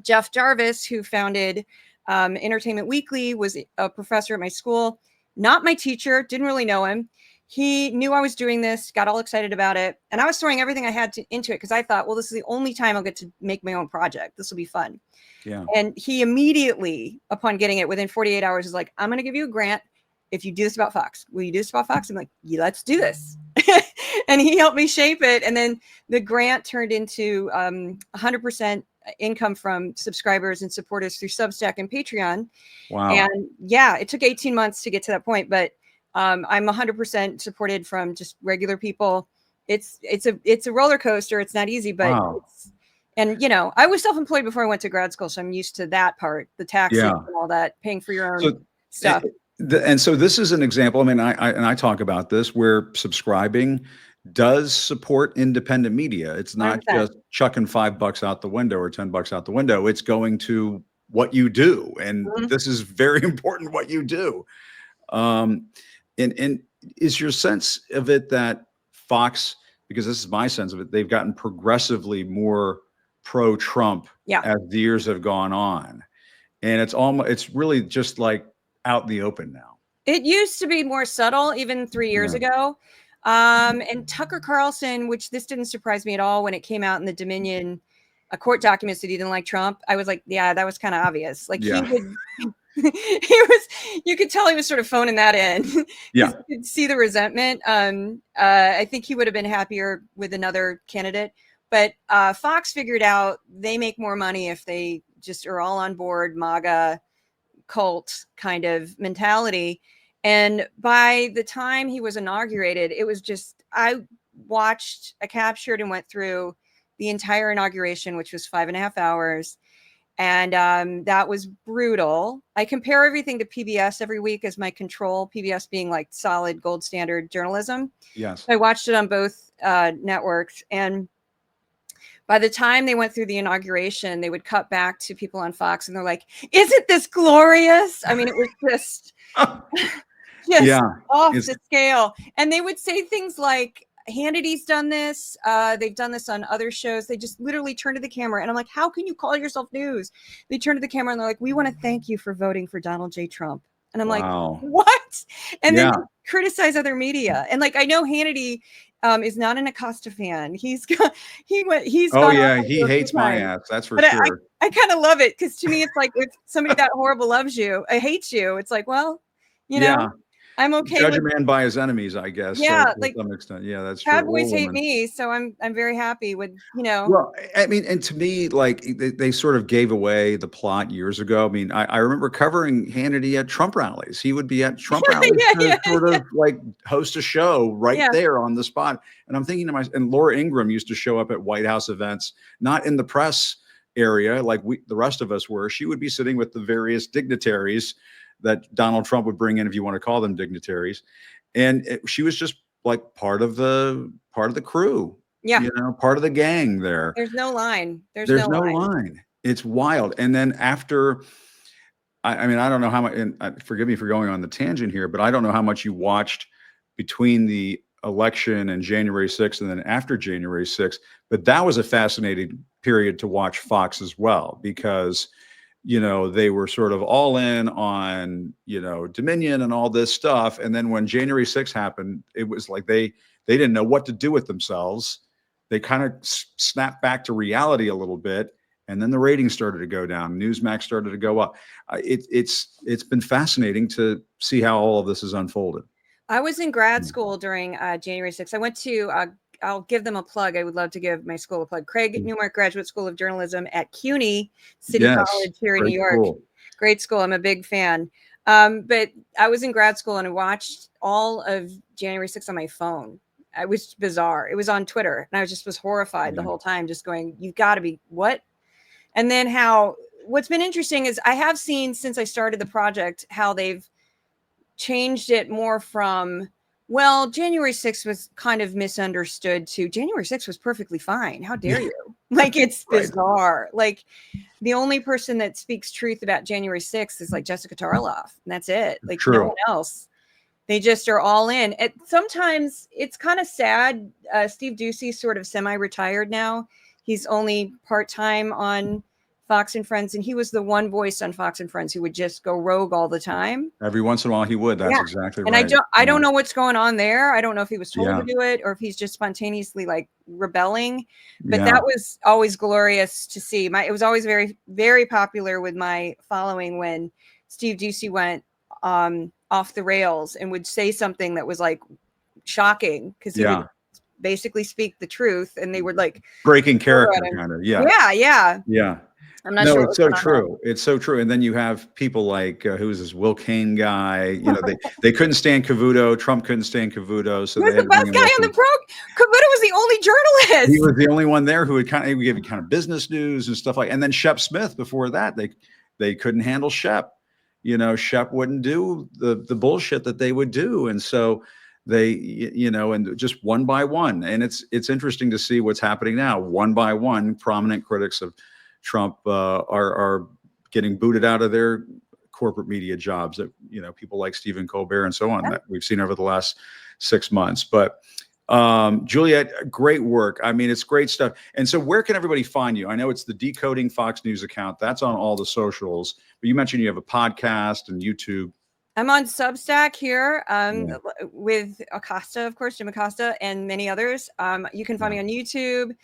Jeff Jarvis, who founded Entertainment Weekly, was a professor at my school. Not my teacher, didn't really know him. He knew I was doing this, got all excited about it. And I was throwing everything I had into it because I thought, well, this is the only time I'll get to make my own project. This will be fun. Yeah. And he immediately, upon getting it, within 48 hours, is like, I'm going to give you a grant if you do this about Fox. Will you do this about Fox? I'm like, yeah, let's do this. And he helped me shape it. And then the grant turned into 100% income from subscribers and supporters through Substack and Patreon. Wow. And yeah, it took 18 months to get to that point, but I'm 100% supported from just regular people. It's a roller coaster. It's not easy, but and you know, I was self-employed before I went to grad school, so I'm used to that part, the taxes and all that, paying for your own stuff. And so this is an example. I mean, I talk about this where subscribing does support independent media. It's not 100%. just chucking $5 out the window or $10 out the window. It's going to what you do, and this is very important. What you do. And is your sense of it that Fox, because this is my sense of it, they've gotten progressively more pro-Trump as the years have gone on, and it's really just like out in the open now. It used to be more subtle, even 3 years ago. And Tucker Carlson, which this didn't surprise me at all when it came out in the Dominion court documents that he didn't like Trump. I was like, yeah, that was kind of obvious. Like he would. You could tell he was sort of phoning that in. Yeah. You could see the resentment. I think he would have been happier with another candidate, but Fox figured out they make more money if they just are all on board MAGA cult kind of mentality. And by the time he was inaugurated, it was just, I captured and went through the entire inauguration, which was 5.5 hours. And that was brutal. I compare everything to PBS every week as my control, PBS being like solid gold standard journalism. Yes. I watched it on both networks. And by the time they went through the inauguration, they would cut back to people on Fox and they're like, isn't this glorious? I mean, it was just, off the scale. And they would say things like, Hannity's done this. They've done this on other shows. They just literally turn to the camera. And I'm like, how can you call yourself news? They turn to the camera and they're like, we want to thank you for voting for Donald J. Trump. And I'm like, what? And then criticize other media. And like, I know Hannity is not an Acosta fan. He hates my ass. That's for sure. I kind of love it. Cause to me, it's like, if somebody that horrible loves you, hates you, it's like, well, You Yeah. know, I'm okay Judge with, a man by his enemies, I guess. yeah, To like some extent. Yeah, that's true. Proud Or Boys hate woman. me, so I'm very happy with, you know. Well, I mean, and to me, like they sort of gave away the plot years ago. I mean, I remember covering Hannity at Trump rallies. He would be at Trump rallies Yeah, to yeah, sort of like host a show right yeah. there on the spot. And I'm thinking to myself, and Laura Ingraham used to show up at White House events, not in the press area like the rest of us were. She would be sitting with the various dignitaries that Donald Trump would bring in, if you want to call them dignitaries. And she was just like part of the crew. Yeah. You know, part of the gang there. There's no line. There's There's no no line. line. It's wild. And then after, I mean, I don't know how much, and forgive me for going on the tangent here, but I don't know how much you watched between the election and January 6th and then after January 6th, but that was a fascinating period to watch Fox as well, because, you know, they were sort of all in on, you know, Dominion and all this stuff. And then when January 6th happened, it was like they didn't know what to do with themselves. They kind of snapped back to reality a little bit, and then the ratings started to go down. Newsmax started to go up. It's been fascinating to see how all of this has unfolded. I was in grad school during January 6th. I went to, I'll give them a plug. I would love to give my school a plug. Craig Newmark Graduate School of Journalism at CUNY City College here in New York. Cool. Great school. I'm a big fan. But I was in grad school and I watched all of January 6th on my phone. It was bizarre. It was on Twitter, and I was horrified the whole time, just going, "You've got to be what?" And then what's been interesting is I have seen since I started the project how they've changed it more from, well, January 6th was kind of misunderstood to January 6th was perfectly fine. How dare you? Like, it's bizarre. Like, the only person that speaks truth about January 6th is like Jessica Tarloff, and that's it. Like, no one else. They just are all in. Sometimes it's kind of sad. Steve Doocy's sort of semi-retired now. He's only part-time on Fox and Friends, and he was the one voice on Fox and Friends who would just go rogue all the time. Every once in a while he would. That's exactly right. And I don't know what's going on there. I don't know if he was told to do it or if he's just spontaneously like rebelling. But that was always glorious to see. It was always very, very popular with my following when Steve Doocy went off the rails and would say something that was like shocking, because he would basically speak the truth, and they would like breaking character kind of. Yeah. I'm not sure. It's so true. It's so true. And then you have people like who's this Will Kane guy? You know, they couldn't stand Cavuto. Trump couldn't stand Cavuto. So he was the best guy on the program. Cavuto was the only journalist. He was the only one there who would give you kind of business news and stuff like. And then Shep Smith before that, they couldn't handle Shep. You know, Shep wouldn't do the bullshit that they would do. And so they, you know, and just one by one. And it's interesting to see what's happening now. One by one, prominent critics of Trump are getting booted out of their corporate media jobs, that, you know, people like Stephen Colbert and so on that we've seen over the last 6 months. But Juliet, great work. I mean, it's great stuff. And so where can everybody find you? I know it's the Decoding Fox News account. That's on all the socials. But you mentioned you have a podcast and YouTube. I'm on Substack here with Acosta, of course, Jim Acosta, and many others. You can find me on YouTube.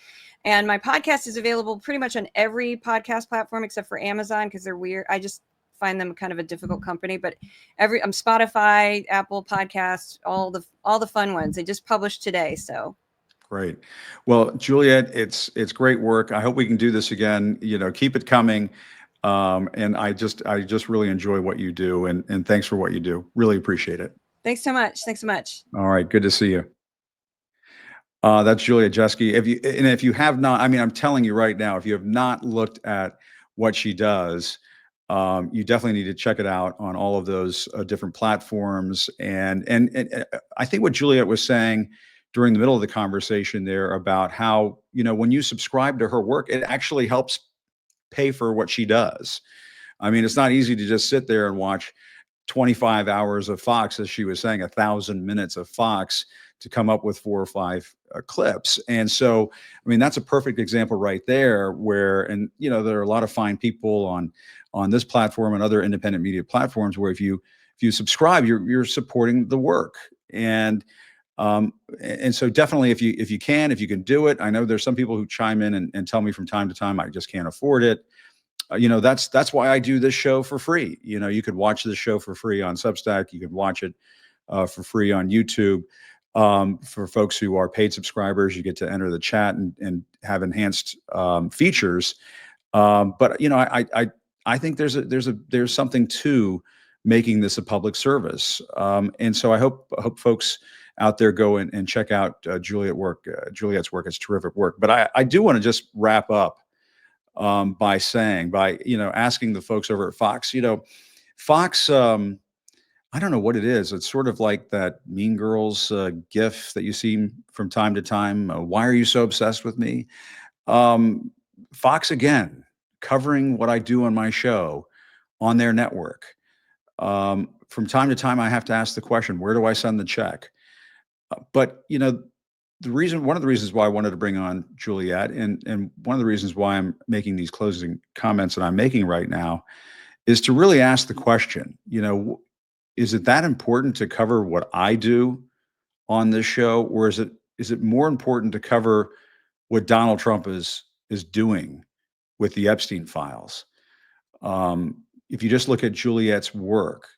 And my podcast is available pretty much on every podcast platform except for Amazon, because they're weird. I just find them kind of a difficult company. But I'm Spotify, Apple Podcasts, all the fun ones. They just published today, so. Great. Well, Juliet, it's great work. I hope we can do this again. You know, keep it coming. And I just really enjoy what you do, and thanks for what you do. Really appreciate it. Thanks so much. Thanks so much. All right. Good to see you. That's Julia Jeske. If you have not, I mean, I'm telling you right now, if you have not looked at what she does, you definitely need to check it out on all of those different platforms. And I think what Juliet was saying during the middle of the conversation there about how, you know, when you subscribe to her work, it actually helps pay for what she does. I mean, it's not easy to just sit there and watch 25 hours of Fox, as she was saying, 1,000 minutes of Fox to come up with 4 or 5 clips. And so, I mean, that's a perfect example right there where, and, you know, there are a lot of fine people on this platform and other independent media platforms where if you subscribe, you're supporting the work. And so definitely if you can do it. I know there's some people who chime in and tell me from time to time, I just can't afford it. that's why I do this show for free. You could watch this show for free on Substack. You could watch it for free on YouTube. For folks who are paid subscribers, you get to enter the chat and have enhanced features. But I think there's something to making this a public service. And so I hope folks out there go and check out Juliet's work. It's terrific work. But I do want to just wrap up by asking the folks over at Fox. Fox, I don't know what it is. It's sort of like that Mean Girls gif that you see from time to time. Why are you so obsessed with me? Fox, again, covering what I do on my show on their network. From time to time, I have to ask the question, where do I send the check? But one of the reasons why I wanted to bring on Juliet, and one of the reasons why I'm making these closing comments that I'm making right now, is to really ask the question, is it that important to cover what I do on this show, or is it more important to cover what Donald Trump is doing with the Epstein files? If you just look at Juliet's work,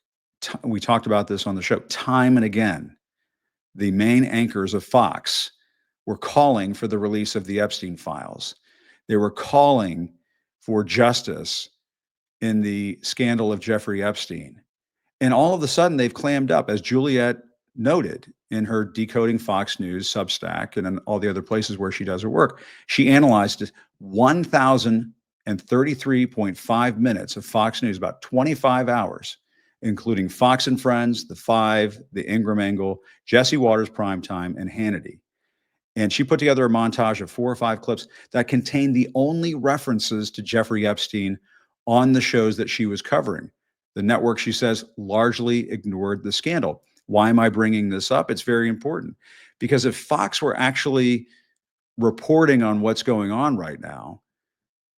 we talked about this on the show time and again. The main anchors of Fox were calling for the release of the Epstein files. They were calling for justice in the scandal of Jeffrey Epstein. And all of a sudden, they've clammed up, as Juliet noted in her Decoding Fox News Substack and in all the other places where she does her work. She analyzed 1,033.5 minutes of Fox News, about 25 hours, including Fox and Friends, The Five, The Ingram Angle, Jesse Waters Primetime, and Hannity. And she put together a montage of 4 or 5 clips that contained the only references to Jeffrey Epstein on the shows that she was covering. The network, she says, largely ignored the scandal. Why am I bringing this up? It's very important, because if Fox were actually reporting on what's going on right now,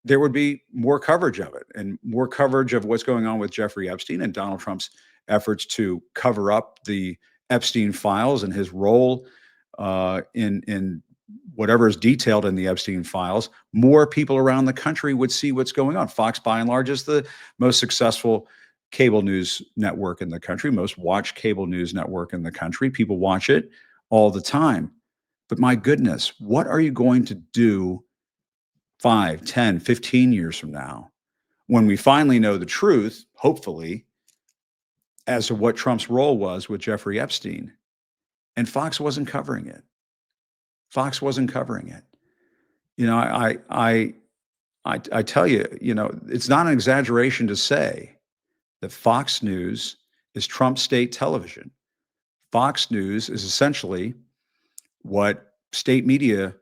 there would be more coverage of it, and more coverage of what's going on with Jeffrey Epstein and Donald Trump's efforts to cover up the Epstein files and his role in whatever is detailed in the Epstein files. More people around the country would see what's going on. Fox, by and large, is the most successful cable news network in the country, most watched cable news network in the country. People watch it all the time. But my goodness, what are you going to do 5, 10, 15 years from now, when we finally know the truth, hopefully, as to what Trump's role was with Jeffrey Epstein? And Fox wasn't covering it. Fox wasn't covering it. I tell you, it's not an exaggeration to say that Fox News is Trump state television. Fox News is essentially what state media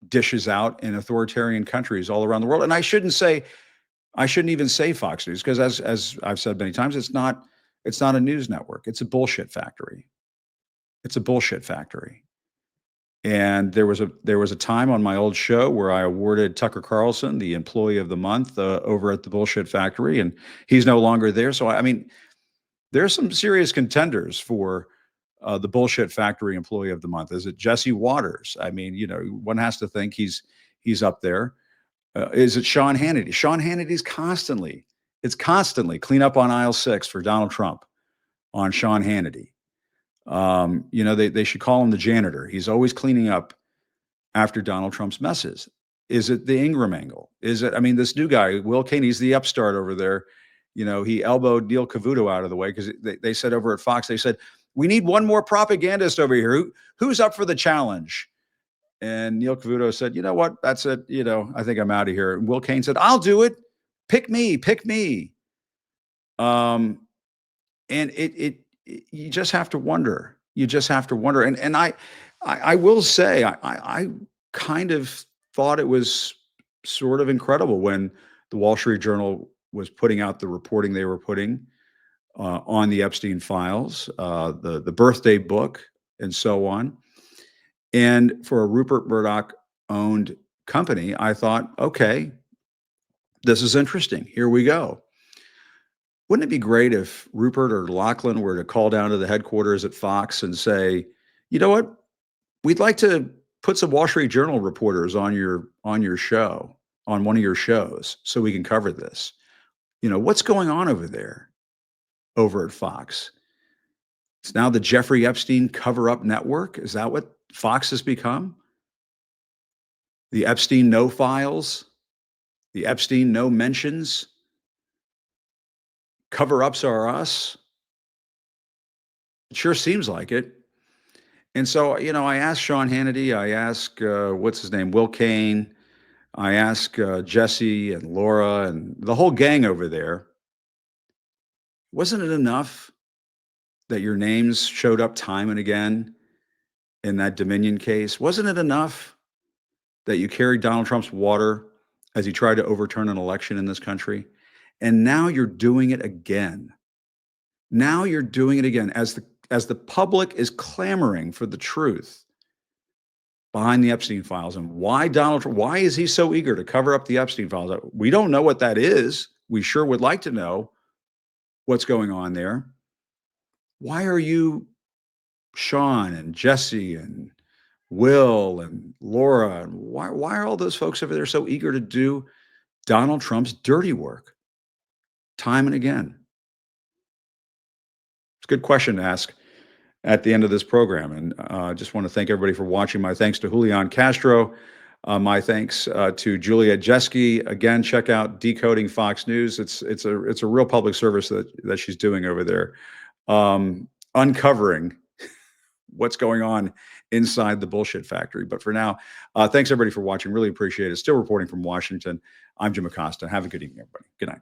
dishes out in authoritarian countries all around the world. And I shouldn't even say Fox News, because as I've said many times, it's not a news network. It's a bullshit factory. It's a bullshit factory. And there was a time on my old show where I awarded Tucker Carlson the Employee of the Month over at the Bullshit Factory, and he's no longer there. So I mean, there's some serious contenders for the Bullshit Factory Employee of the Month. Is it Jesse Waters? I mean, one has to think he's up there. Is it Sean Hannity? Sean Hannity's constantly clean up on aisle 6 for Donald Trump on Sean Hannity. They should call him the janitor. He's always cleaning up after Donald Trump's messes. Is it the Ingram Angle? Is it, this new guy, Will Cain, he's the upstart over there. He elbowed Neil Cavuto out of the way, because they said over at Fox, they said, we need one more propagandist over here. Who's up for the challenge? And Neil Cavuto said, you know what? That's it. I think I'm out of here. And Will Cain said, I'll do it. Pick me. And you just have to wonder. And I will say, I kind of thought it was sort of incredible when the Wall Street Journal was putting out the reporting they were putting on the Epstein files, the birthday book, and so on. And for a Rupert Murdoch owned company, I thought, okay, this is interesting. Here we go. Wouldn't it be great if Rupert or Lachlan were to call down to the headquarters at Fox and say, you know what? We'd like to put some Wall Street Journal reporters on your show. on one of your shows so we can cover this. You know, what's going on over there over at Fox? It's now the Jeffrey Epstein cover-up network. Is that what Fox has become? The Epstein no files, the Epstein no mentions, cover-ups are us. It sure seems like it. And so, you know, I asked Sean Hannity, I asked, what's his name, Will Cain, I asked Jesse and Laura and the whole gang over there, wasn't it enough that your names showed up time and again in that Dominion case? Wasn't it enough that you carried Donald Trump's water as he tried to overturn an election in this country? And now you're doing it again. Now you're doing it again as the public is clamoring for the truth behind the Epstein files. And why why is he so eager to cover up the Epstein files? We don't know what that is. We sure would like to know what's going on there. Why are you, Sean and Jesse and Will and Laura, and why are all those folks over there so eager to do Donald Trump's dirty work time and again? It's a good question to ask at the end of this program. And I just want to thank everybody for watching. My thanks to Julian Castro. My thanks to Julia Jeske. Again, check out Decoding Fox News. It's a real public service that she's doing over there, uncovering what's going on inside the bullshit factory. But for now, thanks everybody for watching. Really appreciate it. Still reporting from Washington. I'm Jim Acosta. Have a good evening, everybody. Good night.